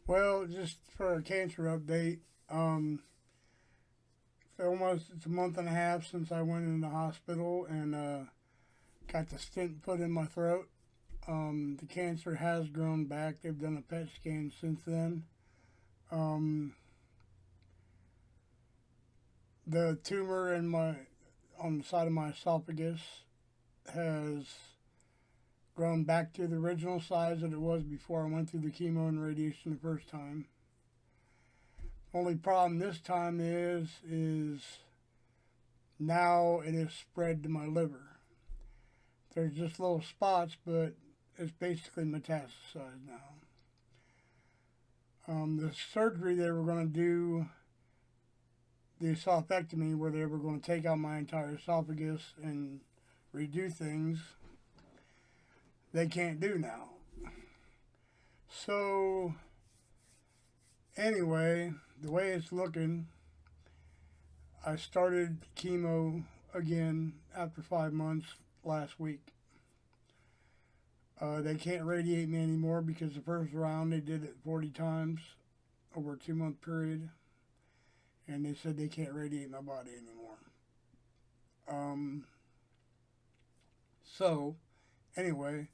Well, just for a cancer update, um, it's a month and a half since I went in the hospital and got the stent put in my throat. The cancer has grown back. They've done a PET scan since then. Um, the tumor on the side of my esophagus has grown back to the original size that it was before I went through the chemo and radiation the first time. Only problem this time is now it has spread to my liver. There's just little spots, but it's basically metastasized now. The surgery they were going to do, the esophectomy, where they were going to take out my entire esophagus and redo things, they can't do now. So, anyway, the way it's looking, I started chemo again after 5 months last week. They can't radiate me anymore because the first round they did it 40 times over a 2 month period, and they said they can't radiate my body anymore. Um, so, anyway,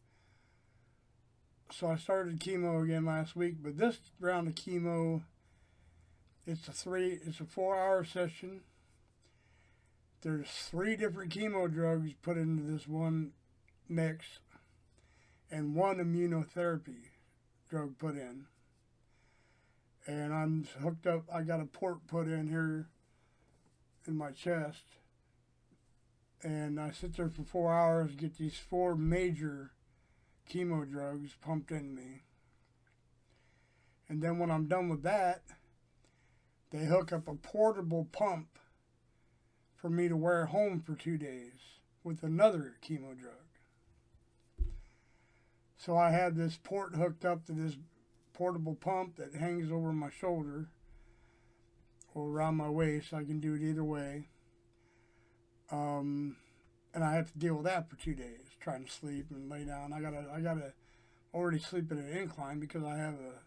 so I started chemo again last week, but this round of chemo, it's a 4 hour session. There's 3 different chemo drugs put into this one mix, and one immunotherapy drug put in. And I'm hooked up. I got a port put in here in my chest, and I sit there for 4 hours, get these 4 major chemo drugs pumped in me. And then when I'm done with that, they hook up a portable pump for me to wear home for 2 days with another chemo drug. So I have this port hooked up to this portable pump that hangs over my shoulder or around my waist. I can do it either way. And I have to deal with that for 2 days, trying to sleep and lay down. I gotta already sleep at an incline because I have a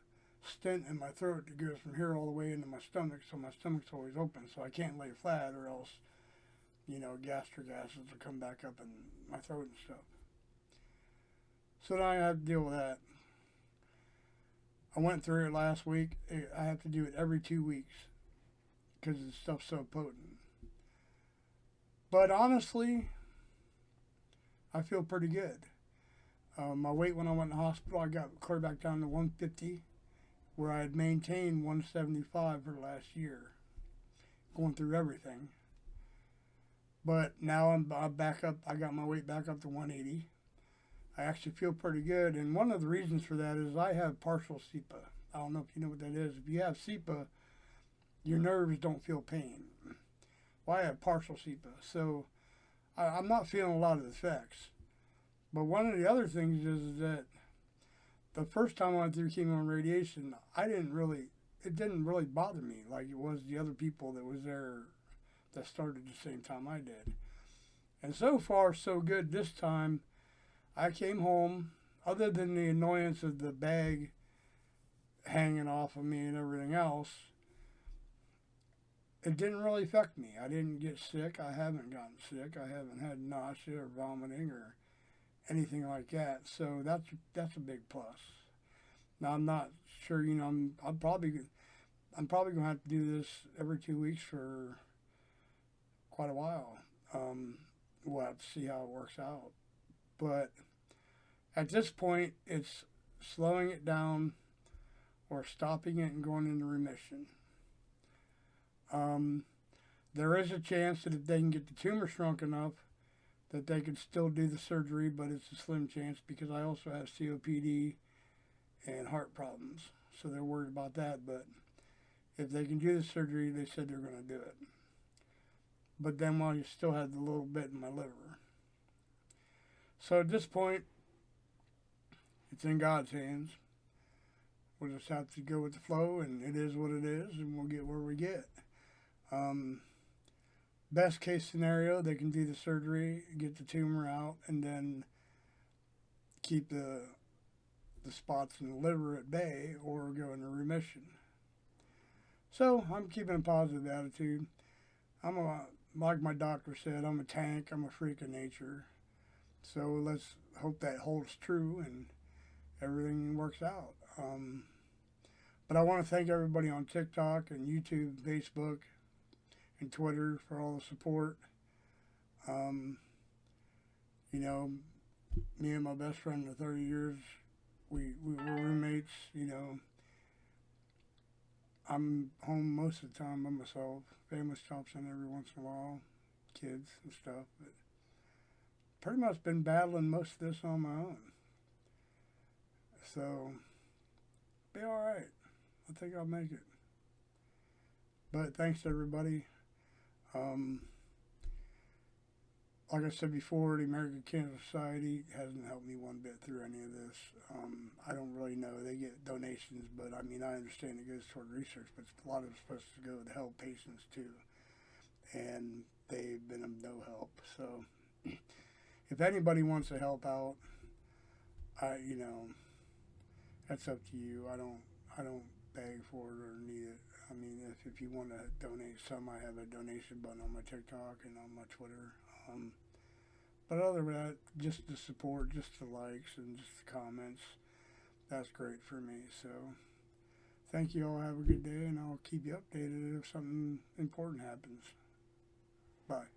stent in my throat that goes from here all the way into my stomach, so my stomach's always open, so I can't lay flat or else, gastric acids will come back up in my throat and stuff. So now I have to deal with that. I went through it last week. I have to do it every 2 weeks because the stuff's so potent. But honestly, I feel pretty good. My weight when I went to the hospital, I got clear back down to 150, where I had maintained 175 for the last year, going through everything. But now I'm back up. I got my weight back up to 180. I actually feel pretty good, and one of the reasons for that is I have partial CEPA. I don't know if you know what that is. If you have CEPA, your nerves don't feel pain. Well, I have partial CEPA, so I'm not feeling a lot of the effects. But one of the other things is that the first time I went through chemo and radiation, it didn't really bother me like it was the other people that was there that started the same time I did. And so far, so good this time. I came home, other than the annoyance of the bag hanging off of me and everything else, it didn't really affect me. I didn't get sick. I haven't gotten sick. I haven't had nausea or vomiting or anything like that. So that's a big plus. Now I'm not sure. I'm probably gonna have to do this every 2 weeks for quite a while. We'll have to see how it works out. But at this point, it's slowing it down or stopping it and going into remission. There is a chance that if they can get the tumor shrunk enough that they could still do the surgery, but it's a slim chance because I also have COPD and heart problems. So they're worried about that. But if they can do the surgery, they said they're going to do it. But then while you still have the little bit in my liver. So at this point, it's in God's hands. We'll just have to go with the flow, and it is what it is, and we'll get where we get. Best case scenario, they can do the surgery, get the tumor out, and then keep the the spots in the liver at bay or go into remission. So I'm keeping a positive attitude. Like my doctor said, I'm a tank. I'm a freak of nature. So let's hope that holds true and everything works out. But I want to thank everybody on TikTok and YouTube, Facebook, and Twitter for all the support. You know, me and my best friend of 30 years, we were roommates. You know, I'm home most of the time by myself. Family stops in every once in a while, kids and stuff. But pretty much been battling most of this on my own. So, be alright. I think I'll make it. But thanks to everybody. Like I said before, the American Cancer Society hasn't helped me one bit through any of this. I don't really know. They get donations, but I mean, I understand it goes toward research, but a lot of it's supposed to go to help patients too. And they've been of no help. So, if anybody wants to help out, that's up to you. I don't beg for it or need it. I mean, if you want to donate some, I have a donation button on my TikTok and on my Twitter. But other than that, just the support, just the likes and just the comments, that's great for me. So thank you all. Have a good day, and I'll keep you updated if something important happens. Bye.